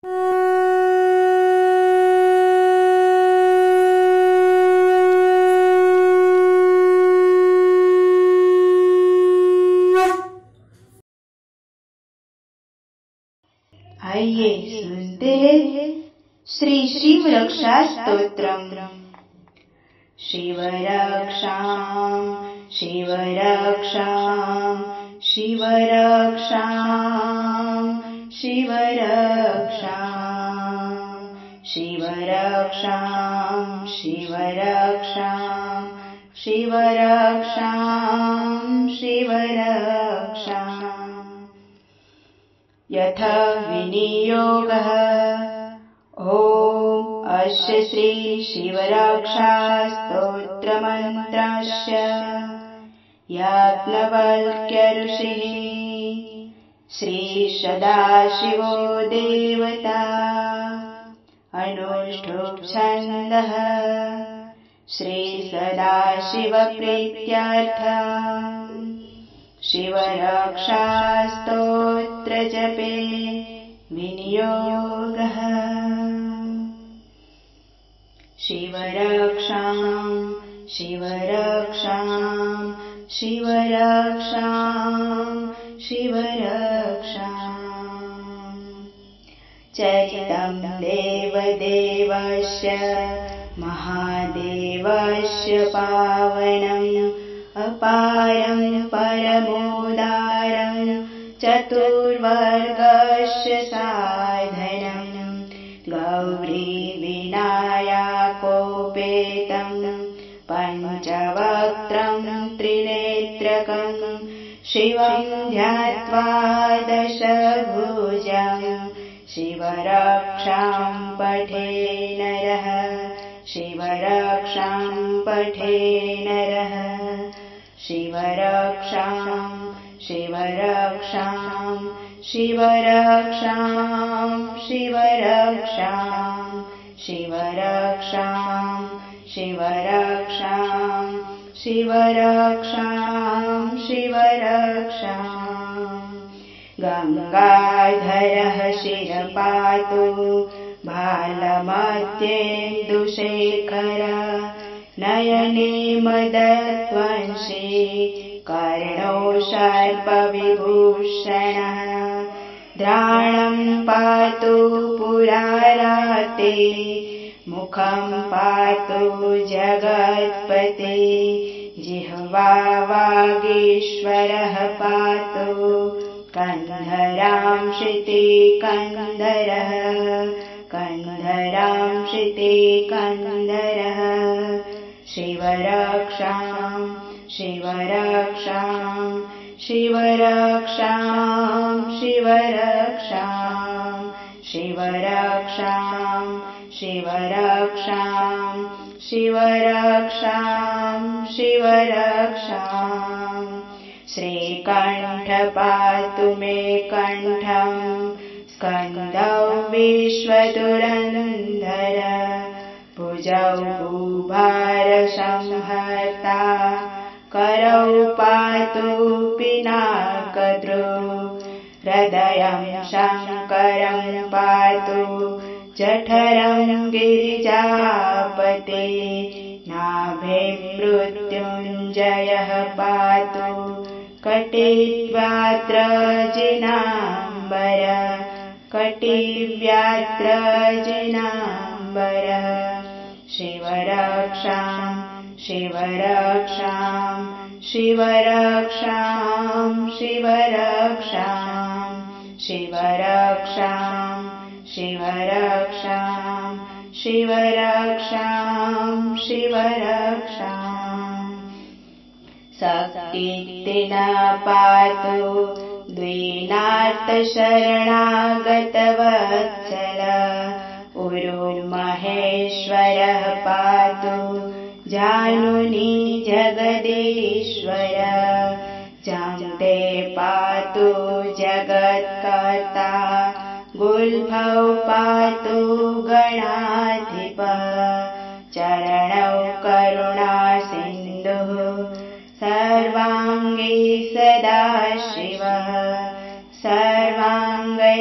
आइए सुनते हैं श्री शिव रक्षा स्तोत्रम। शिव रक्षां शिव रक्षां शिव रक्षां शिव रक्षां शिव रक्षां शिव रक्षां शिव रक्षां शिव रक्षां। यथा विनियोगः ॐ अस्य श्री शिवरक्षा स्तोत्रमन्त्रस्य याज्ञवल्क्य ऋषिः श्री सदाशिवो देवता अनुष्ठुप् छन्दः श्री सदाशिवप्रीत्यर्थम् शिवरक्षा स्तोत्र जपे विनियोगः। शिवरक्षां शिवरक्षां शिवरक्षां शिवरक्षां। चरितं देवदेवस्य महादेवस्य पावनम् अपारं परमोदारं चतुर्वर्गस्य साधनं गौरीविनायकोपेतं पञ्चवक्त्रं त्रिनेत्रकं शिवं ध्यात्वा दशभुजं शिवरक्षां पठे नरः शिवरक्षां पठे नरः। शिवरक्षां शिवरक्षां शिवरक्षां शिवरक्षां शिवरक्षां शिवरक्षां शिवरक्षां शिवरक्षां। गङ्गाधरः शिरपातु भालमत्येन्दुशेखर नयने मदध्वंसी कर्णो सर्पविभूषणः घ्राणं पातु पुराराते मुखं पातु जगत्पते जिह्वा वागीश्वरः पातु कन्धरां श्रुतिकन्धरः कन्धरां श्रुतिकन्धरः। शिवरक्षां शिवरक्षां शिवरक्षां शिवरक्षां शिवरक्षां शिवरक्षां शिवरक्षां शिवरक्षां। श्रीकण्ठ पातु मे कण्ठं स्कन्दौ विश्वधुरन्धर भुजौ भूभारसंहर्ता करौ पातु पिनाकद्रुः हृदयं शङ्करं पातु जठरं गिरिजापते नाभिं मृत्युञ्जयः पातु कटिव्यात्रजिनाम्बर कटिव्यात्रजिनाम्बर। शिवरक्षां शिवरक्षां शिवरक्षां शिवरक्षां शिवरक्षां शिवरक्षां शिवरक्षां शिवरक्षां। शक्तिना पातु द्विनाथशरणागतवत्सल उरुमहेश्वरः पातु जानुनी जगदीश्वर जान्ते पातु जगत्कर्ता गुल्फौ पातु गणाधिपः चरणौ करुणासिन्धुः सर्वाङ्गी सदाशिवः सर्वाङ्गै